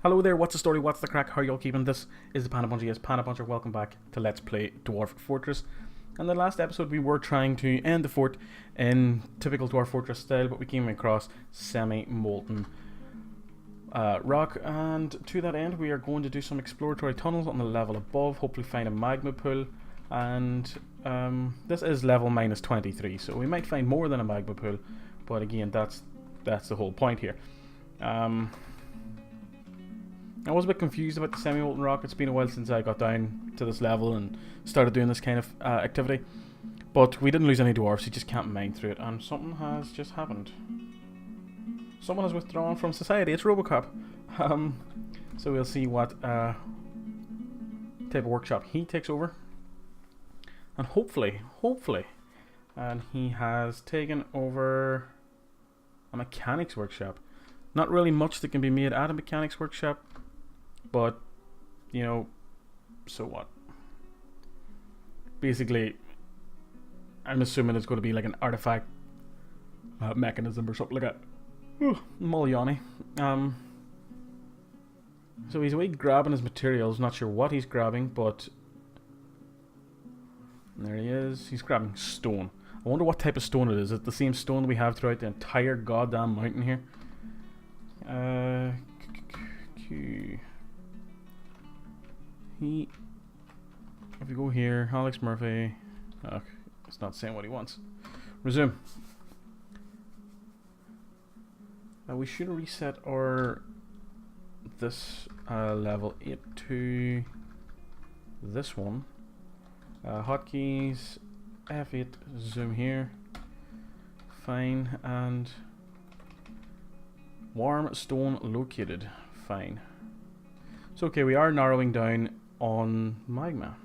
Hello there, what's the story, what's the crack, how are y'all keeping? This is the Panda Puncher, yes, Panda Puncher, welcome back to Let's Play Dwarf Fortress. In the last episode we were trying to end the fort in typical Dwarf Fortress style, but we came across semi-molten rock, and to that end we are going to do some exploratory tunnels on the level above, hopefully find a magma pool, and this is level minus 23, so we might find more than a magma pool, but again, that's the whole point here. I was a bit confused about the semi-molten rock. It's been a while since I got down to this level and started doing this kind of activity. But we didn't lose any dwarfs, you just can't mine through it. And something has just happened. Someone has withdrawn from society. It's Robocop. So we'll see what type of workshop he takes over. And hopefully, and he has taken over a mechanics workshop. Not really much that can be made at a mechanics workshop. But, you know, so what? Basically, I'm assuming it's going to be like an artifact mechanism or something like that. Muliani. So he's away grabbing his materials. Not sure what he's grabbing, but there he is. He's grabbing stone. I wonder what type of stone it is. Is it the same stone we have throughout the entire goddamn mountain here? If we go here, Alex Murphy, okay, it's not saying what he wants. Resume. We should reset our level 8 to this one. Hotkeys, F8, zoom here. Fine, and warm stone located. Fine. So okay, we are narrowing down on magma,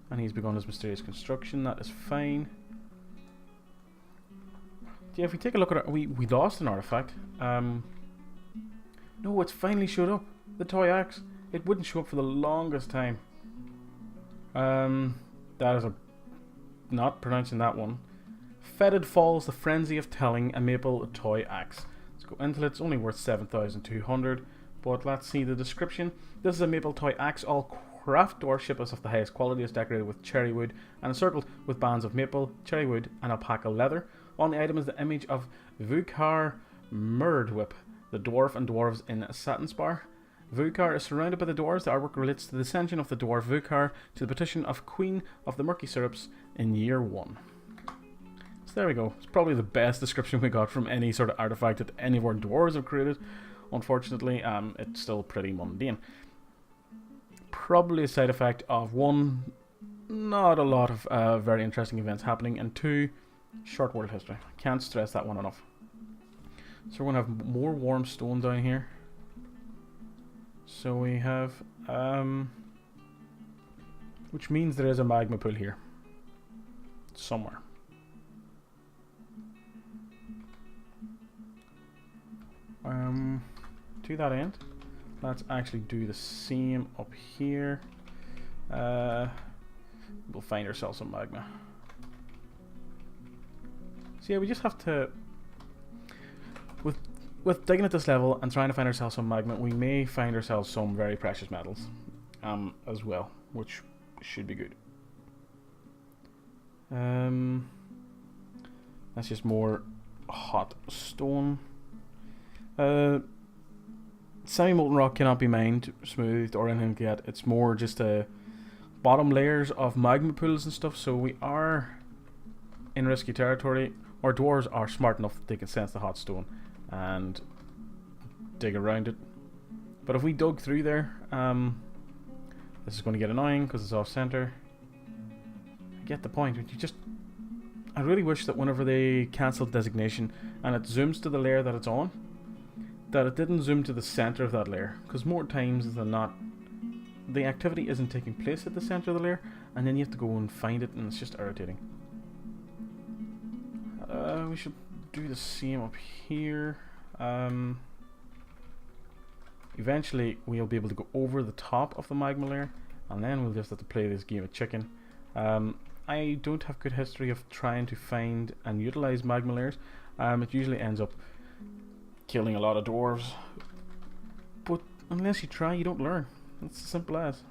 and he's begun his mysterious construction. That is fine. Yeah, if we take a look at it, we lost an artifact. No, it's finally showed up. The toy axe. It wouldn't show up for the longest time. That is not pronouncing that one. Fetid Falls, the Frenzy of Telling, a maple toy axe. Let's go into it. It's only worth 7,200. But let's see the description. This is a maple toy axe. All craft dwarf shipless of the highest quality, is decorated with cherry wood and encircled with bands of maple, cherry wood, and alpaca leather. On the item is the image of Vukar Murdwhip, the dwarf and dwarves in Satinspar. Vukar is surrounded by the dwarves. The artwork relates to the ascension of the dwarf Vukar to the petition of Queen of the Murky Syrups in year 1. So there we go. It's probably the best description we got from any sort of artifact that any of our dwarves have created. Unfortunately, it's still pretty mundane. Probably a side effect of one, not a lot of very interesting events happening, and two, short world history. Can't stress that one enough. So we're going to have more warm stone down here. So we have, which means there is a magma pool here. Somewhere. To that end, let's actually do the same up here. We'll find ourselves some magma. So yeah, we just have to, with digging at this level and trying to find ourselves some magma, we may find ourselves some very precious metals as well, which should be good. That's just more hot stone. Semi-molten rock cannot be mined, smoothed, or anything like that. It's more just bottom layers of magma pools and stuff, so we are in risky territory. Our dwarves are smart enough that they can sense the hot stone and dig around it. But if we dug through there, this is going to get annoying because it's off-center. I get the point. I really wish that whenever they cancel designation and it zooms to the layer that it's on, that it didn't zoom to the center of that layer, because more times than not the activity isn't taking place at the center of the layer, and then you have to go and find it, and it's just irritating. We should do the same up here. Eventually we'll be able to go over the top of the magma layer, and then we'll just have to play this game of chicken. I don't have good history of trying to find and utilize magma layers. It usually ends up killing a lot of dwarves. But unless you try, you don't learn. It's as simple as.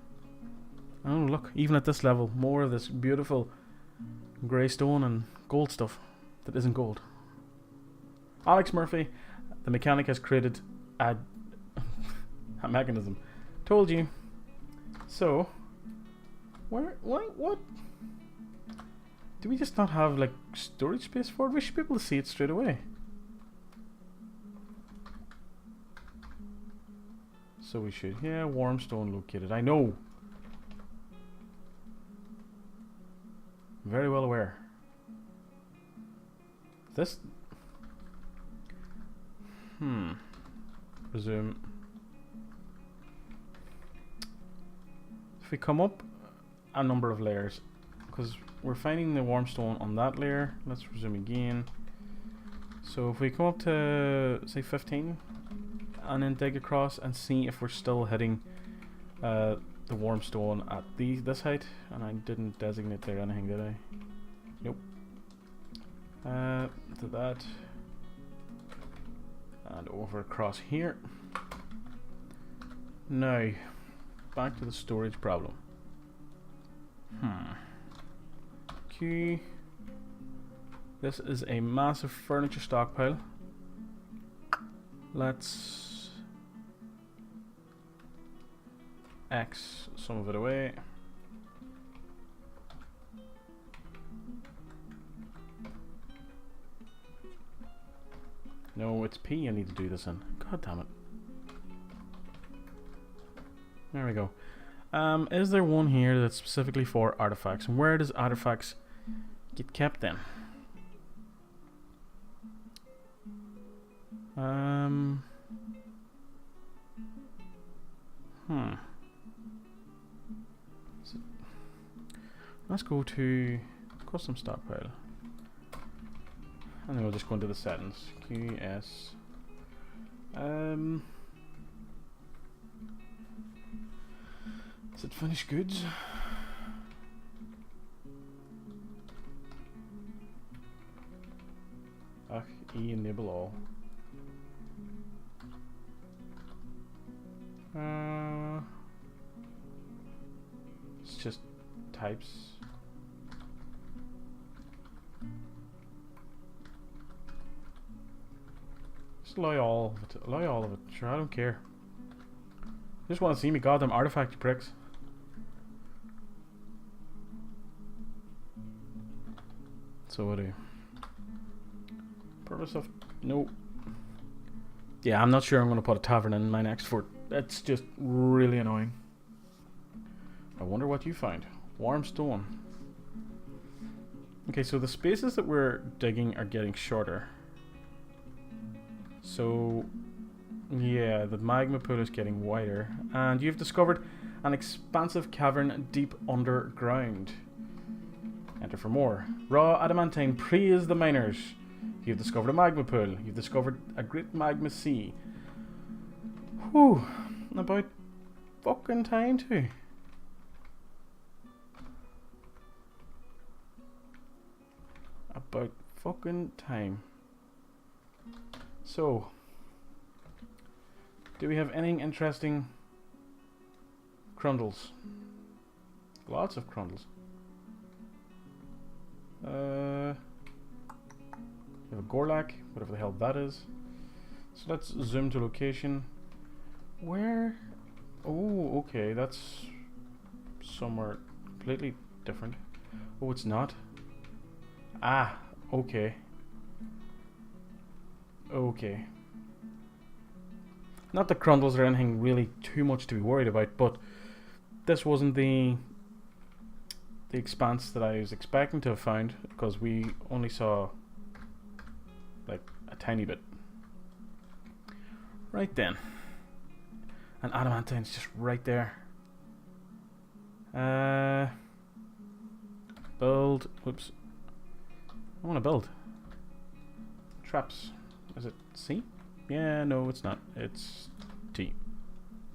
Oh, look, even at this level, more of this beautiful grey stone and gold stuff that isn't gold. Alex Murphy, the mechanic, has created a mechanism. Told you. So, what? Do we just not have, like, storage space for it? We should be able to see it straight away. So we should. Yeah, warm stone located. I know. Very well aware. This... Resume. If we come up a number of layers, because we're finding the warm stone on that layer. Let's resume again. So if we come up to, say, 15, and then dig across and see if we're still hitting the warm stone at this height. And I didn't designate there anything, did I? Nope. To that. And over across here. Now, back to the storage problem. Okay. This is a massive furniture stockpile. Let's X some of it away. No, it's P I need to do this in. God damn it. There we go. Is there one here that's specifically for artifacts? And where does artifacts get kept then? Let's go to custom stockpile. And then we'll just go into the settings. QS. Is it finished goods? Enable all. It's just types. Just allow all of it. Allow all of it. Sure, I don't care. Just want to see me goddamn artifact, you pricks. So what do? Purpose of no. Yeah, I'm not sure I'm going to put a tavern in my next fort. That's just really annoying. I wonder what you find. Warm stone. Okay, so the spaces that we're digging are getting shorter. So, yeah, the magma pool is getting wider. And you've discovered an expansive cavern deep underground. Enter for more. Raw adamantine, praise the miners. You've discovered a magma pool. You've discovered a great magma sea. Whew. About fucking time too. About fucking time. So, do we have anything interesting? Crundles. Lots of crundles. We have a Gorlak, whatever the hell that is. So let's zoom to location. Where? Oh, okay, that's somewhere completely different. Oh, it's not. Ah, okay. Okay. Not that crundles or anything really too much to be worried about, but this wasn't the expanse that I was expecting to have found, because we only saw like a tiny bit. Right then. And adamantine's just right there. Build. Whoops. I want to build. Traps. Is it C? Yeah, no, it's not. It's T.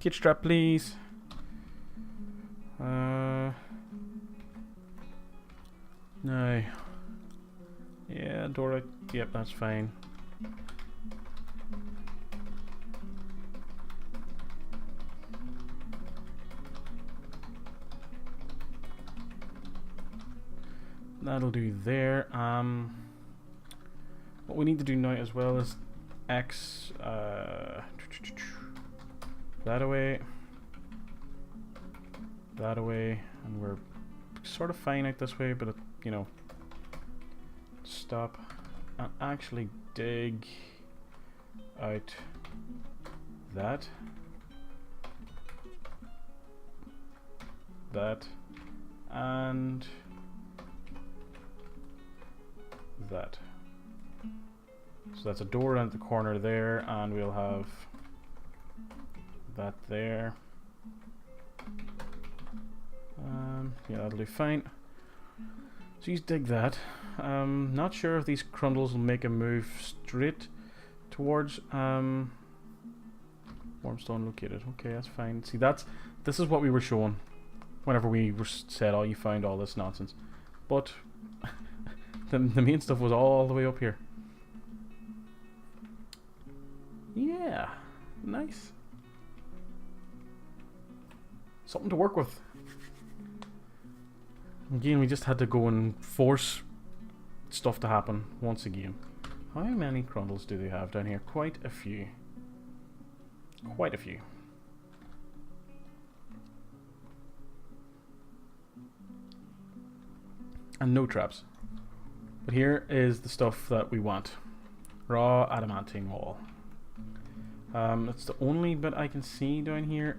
Kit strap, please. No. Yeah, Dora. Yep, that's fine. That'll do there. What we need to do now as well is X that away, and we're sort of fine out this way, but it, you know, stop and actually dig out that, and that. So that's a door around the corner there, and we'll have that there. Yeah, that'll do fine. So you dig that. Not sure if these crundles will make a move straight towards Warmstone located. Okay, that's fine. See, this is what we were showing whenever we said, oh, you found all this nonsense. But the main stuff was all the way up here. Yeah, nice. Something to work with. Again, we just had to go and force stuff to happen once again. How many crundles do they have down here? Quite a few. Quite a few. And no traps. But here is the stuff that we want. Raw adamantine wall. That's the only bit I can see down here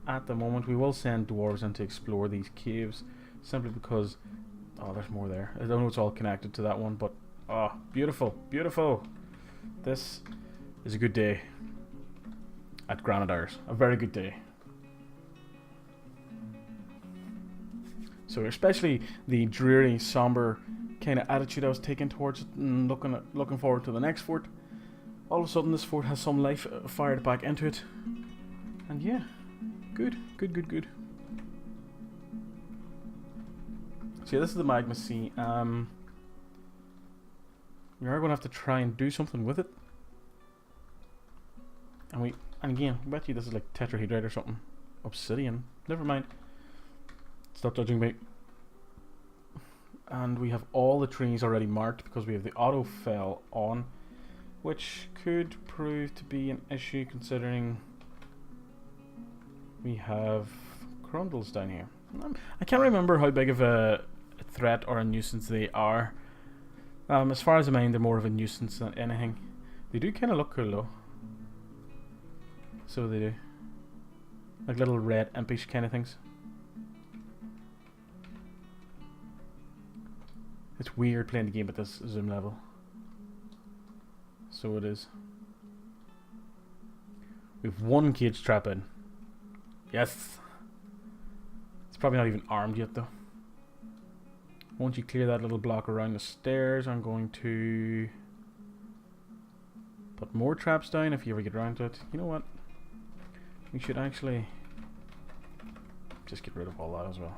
at the moment. We will send dwarves in to explore these caves, simply because, oh, there's more there. I don't know it's all connected to that one, but oh, beautiful, beautiful. This is a good day at Granitehours. A very good day. So especially the dreary, somber kind of attitude I was taking towards it, and looking forward to the next fort. All of a sudden this fort has some life fired back into it. And yeah, good. So yeah, this is the magma sea. We are going to have to try and do something with it. And again, I bet you this is like tetrahedrite or something. Obsidian. Never mind. Stop judging me. And we have all the trees already marked because we have the auto fell on, which could prove to be an issue considering we have crundles down here. I can't remember how big of a threat or a nuisance they are. As far as I mind, they're more of a nuisance than anything. They do kind of look cool though. So they do. Like little red impish kind of things. It's weird playing the game at this zoom level. So it is. We've one cage trap in. Yes! It's probably not even armed yet though. Once you clear that little block around the stairs, I'm going to put more traps down if you ever get around to it. You know what? We should actually just get rid of all that as well.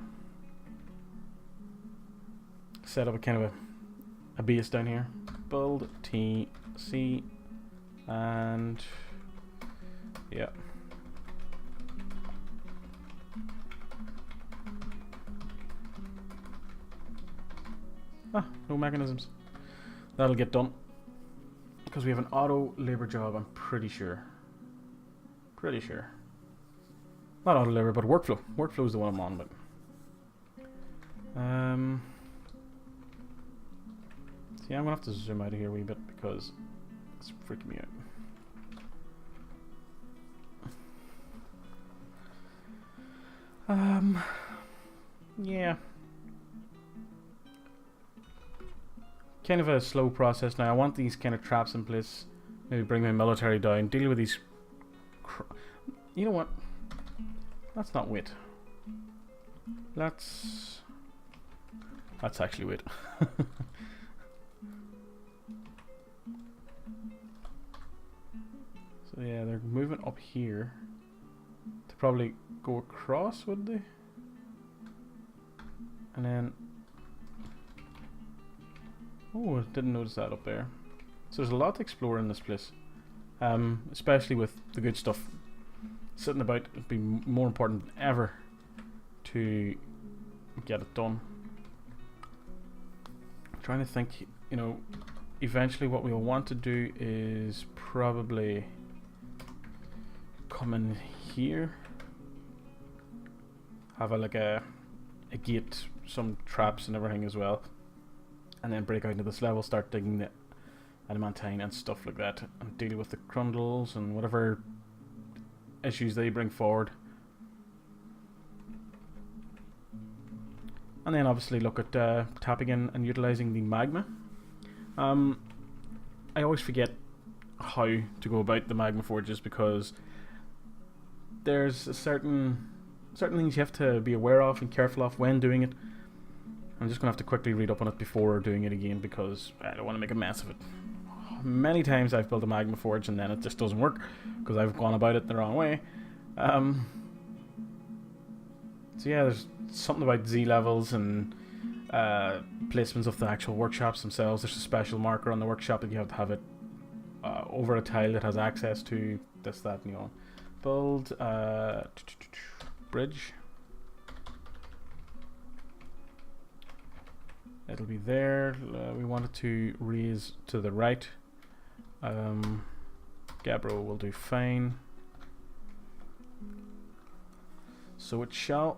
Set up a kind of a base down here. Build TC and yeah. Ah, no mechanisms. That'll get done. Because we have an auto labor job, I'm pretty sure. Pretty sure. Not auto labor, but workflow. Workflow is the one I'm on with. See, I'm gonna have to zoom out of here a wee bit because it's freaking me out. Yeah. Kind of a slow process now. I want these kind of traps in place. Maybe bring my military down. Deal with these. You know what? Let's not wait. Let's actually wait. So yeah, they're moving up here to probably go across, would they? And then, oh, I didn't notice that up there. So there's a lot to explore in this place, especially with the good stuff sitting about. It'd be more important than ever to get it done. trying to think, you know, eventually what we'll want to do is probably come in here, have a gate, some traps and everything as well, and then break out into this level, start digging the adamantine and stuff like that, and deal with the grundles and whatever issues they bring forward. And then obviously look at tapping in and utilising the magma. I always forget how to go about the magma forges, because there's certain things you have to be aware of and careful of when doing it. I'm just going to have to quickly read up on it before doing it again, because I don't want to make a mess of it. Many times I've built a magma forge and then it just doesn't work because I've gone about it the wrong way. So yeah, there's something about Z levels and placements of the actual workshops themselves. There's a special marker on the workshop that you have to have it over a tile that has access to this, that, and the other. Build bridge. It'll be there. We want it to raise to the right. Gabbro will do fine. So it shall.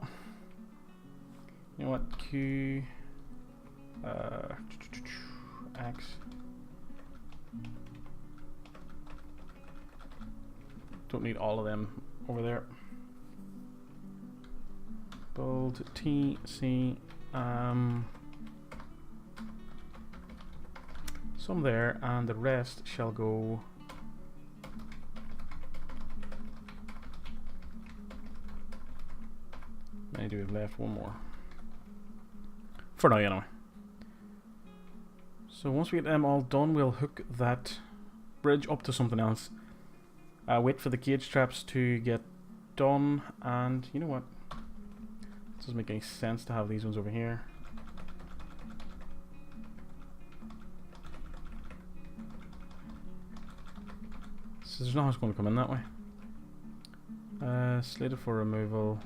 You know what? Q X. Don't need all of them over there. Build T C. Some there, and the rest shall go. How many do we have left? One more. For now, anyway. So once we get them all done, we'll hook that bridge up to something else. Wait for the cage traps to get done, and you know what? It doesn't make any sense to have these ones over here. So there's nothing going to come in that way. Slated for removal.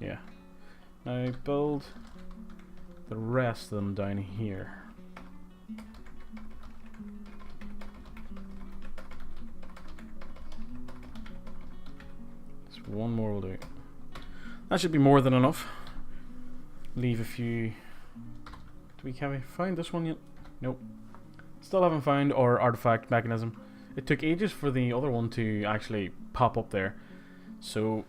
Yeah. Now build the rest of them down here. Just one more will do. That should be more than enough. Leave a few. Have we found this one yet? Nope. Still haven't found our artifact mechanism. It took ages for the other one to actually pop up there. So,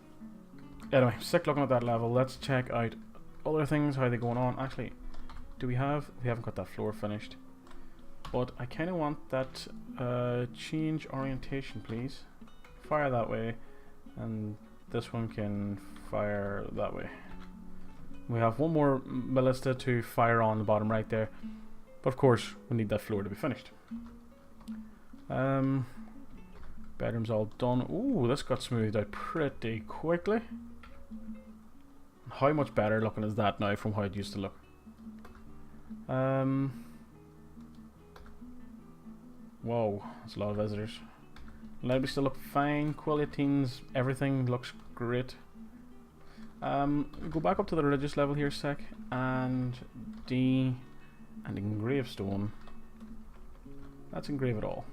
anyway, sick looking at that level. Let's check out other things, how they're going on. Actually, we haven't got that floor finished. But I kind of want that change orientation, please. Fire that way, and this one can fire that way. We have one more ballista to fire on the bottom right there. But of course, we need that floor to be finished. Bedroom's all done. Ooh, this got smoothed out pretty quickly. How much better looking is that now from how it used to look? Whoa, that's a lot of visitors. Library still look fine. Quilliatines, everything looks great. Go back up to the religious level here a sec, and D and engrave stone. Let's engrave it all.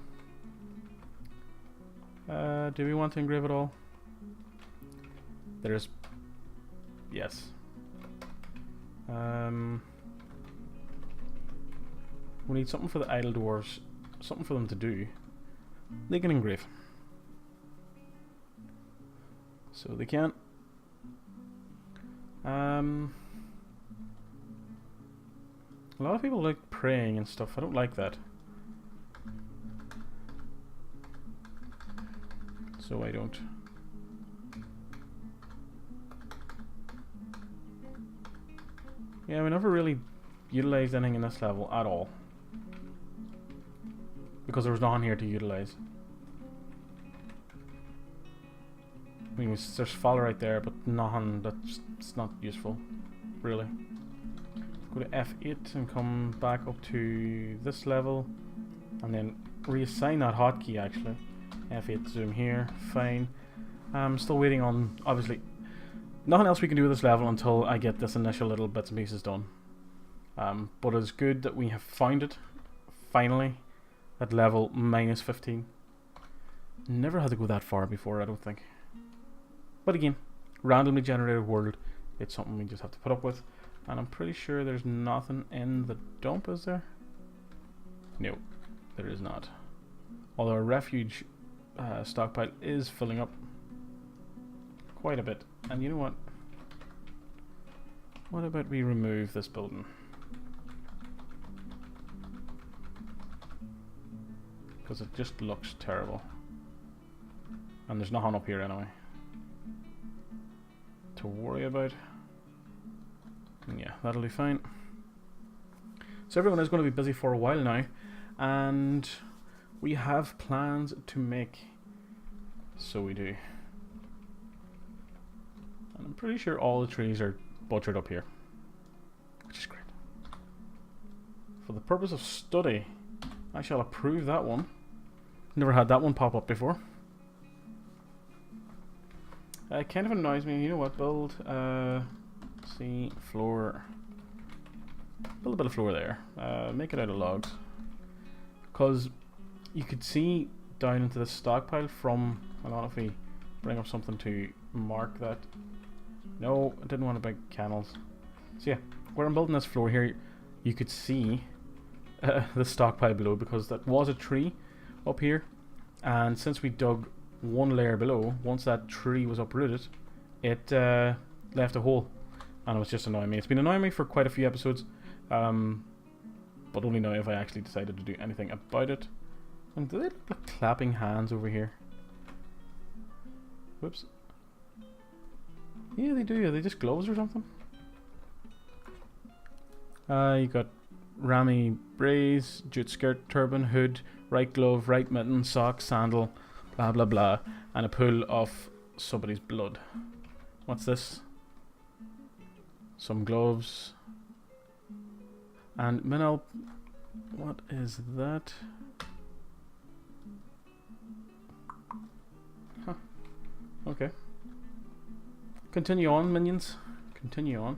Do we want to engrave it all? There's... yes. We need something for the idle dwarves, something for them to do. They can engrave. So they can. A lot of people like praying and stuff. I don't like that. So I don't. Yeah, we never really utilized anything in this level at all, because there was nothing here to utilize. I mean, there's fall right there, but nothing that's not useful, really. Go to F8 and come back up to this level, and then reassign that hotkey actually. F8 zoom here, fine. I'm still waiting on, obviously, nothing else we can do with this level until I get this initial little bits and pieces done. But it's good that we have found it, finally, at level minus 15. Never had to go that far before, I don't think. But again, randomly generated world, it's something we just have to put up with. And I'm pretty sure there's nothing in the dump, is there? No, there is not. Although our refuge stockpile is filling up quite a bit. And you know what? What about we remove this building? Because it just looks terrible. And there's nothing up here anyway to worry about. Yeah, that'll be fine. So everyone is going to be busy for a while now, and we have plans to make. So we do. And I'm pretty sure all the trees are butchered up here, which is great. For the purpose of study, I shall approve that one. Never had that one pop up before. It kind of annoys me. You know what? Build see floor. Build a bit of floor there. Make it out of logs, because you could see down into the stockpile from. I don't know if we bring up something to mark that. No, I didn't want to bring kennels. So yeah, where I'm building this floor here, you could see the stockpile below, because that was a tree up here, and since we dug one layer below, once that tree was uprooted, it left a hole, and it was just annoying me. It's been annoying me for quite a few episodes, but only now have I actually decided to do anything about it. And do they look like clapping hands over here? Whoops. Yeah, they do. Are they just gloves or something? You got Rami brace, jute skirt, turban, hood, right glove, right mitten, sock, sandal, blah blah blah, and a pool of somebody's blood. What's this? Some gloves. And Minel, what is that? Huh. Okay. Continue on, minions. Continue on.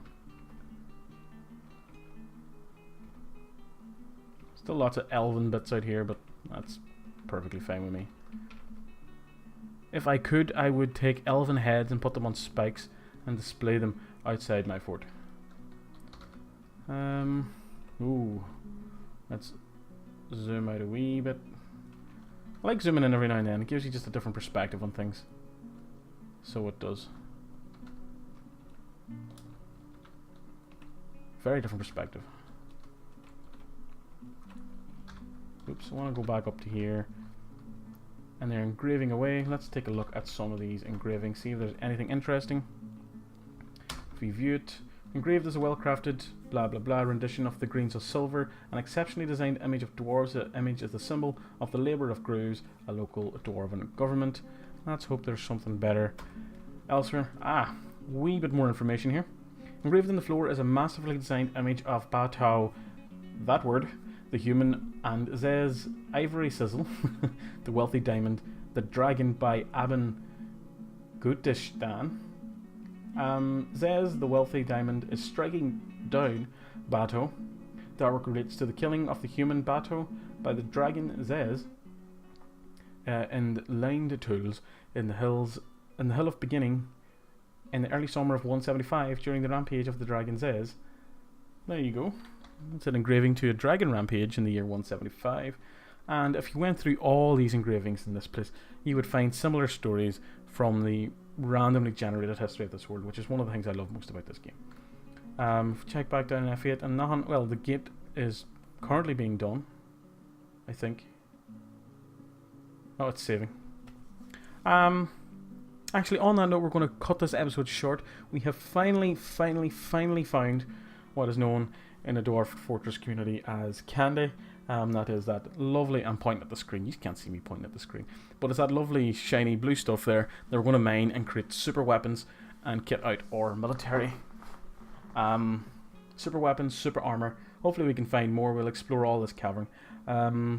Still lots of elven bits out here, but that's perfectly fine with me. If I could, I would take elven heads and put them on spikes and display them outside my fort. Ooh. Let's zoom out a wee bit. I like zooming in every now and then. It gives you just a different perspective on things. So it does. Very different perspective. Oops, I want to go back up to here. And they're engraving away. Let's take a look at some of these engravings, see if there's anything interesting. If we view it, engraved is a well-crafted blah blah blah rendition of the greens of silver, an exceptionally designed image of dwarves. The image is the symbol of the labour of grooves, a local dwarven government. Let's hope there's something better elsewhere. Wee bit more information here. Engraved in the floor is a massively designed image of Batao, that word, the human, and Zez ivory sizzle, the wealthy diamond, the dragon by Aben Gutishtan. Zez, the wealthy diamond, is striking down Bato. The artwork relates to the killing of the human Bato by the dragon Zez in lined tools in the hills, in the Hill of Beginning, in the early summer of 175 during the rampage of the dragon Zez. There you go. It's an engraving to a dragon rampage in the year 175. And if you went through all these engravings in this place, you would find similar stories from the randomly generated history of this world, which is one of the things I love most about this game. Check back down in F8 and nothing. Well, the gate is currently being done, I think. Oh, it's saving. Actually, on that note, we're going to cut this episode short. We have finally found what is known in the Dwarf Fortress community as candy. That is that lovely, I'm pointing at the screen, you can't see me pointing at the screen, but it's that lovely shiny blue stuff there that we're going to mine and create super weapons and kit out our military. Super weapons, super armor. Hopefully we can find more. We'll explore all this cavern.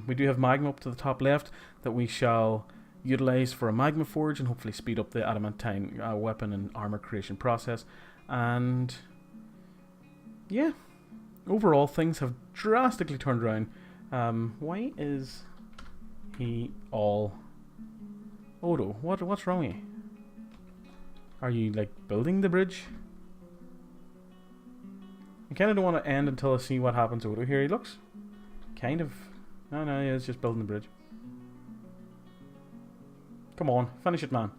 We do have magma up to the top left that we shall utilize for a magma forge and hopefully speed up the adamantine weapon and armor creation process. And yeah, overall, things have drastically turned around. Why is he all... Odo, what's wrong with you? Are you, like, building the bridge? I kind of don't want to end until I see what happens to Odo. Here he looks kind of... No, yeah, it's just building the bridge. Come on, finish it, man.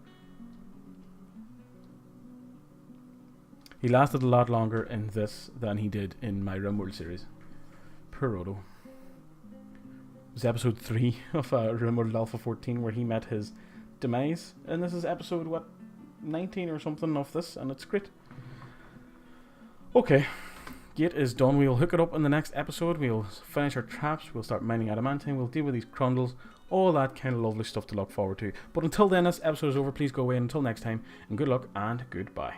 He lasted a lot longer in this than he did in my RimWorld series. Poor Odo. It was episode 3 of RimWorld Alpha 14 where he met his demise. And this is episode, what, 19 or something of this, and it's great. Okay, gate is done. We'll hook it up in the next episode. We'll finish our traps. We'll start mining adamantine. We'll deal with these crundles. All that kind of lovely stuff to look forward to. But until then, this episode is over. Please go away. Until next time, and good luck and goodbye.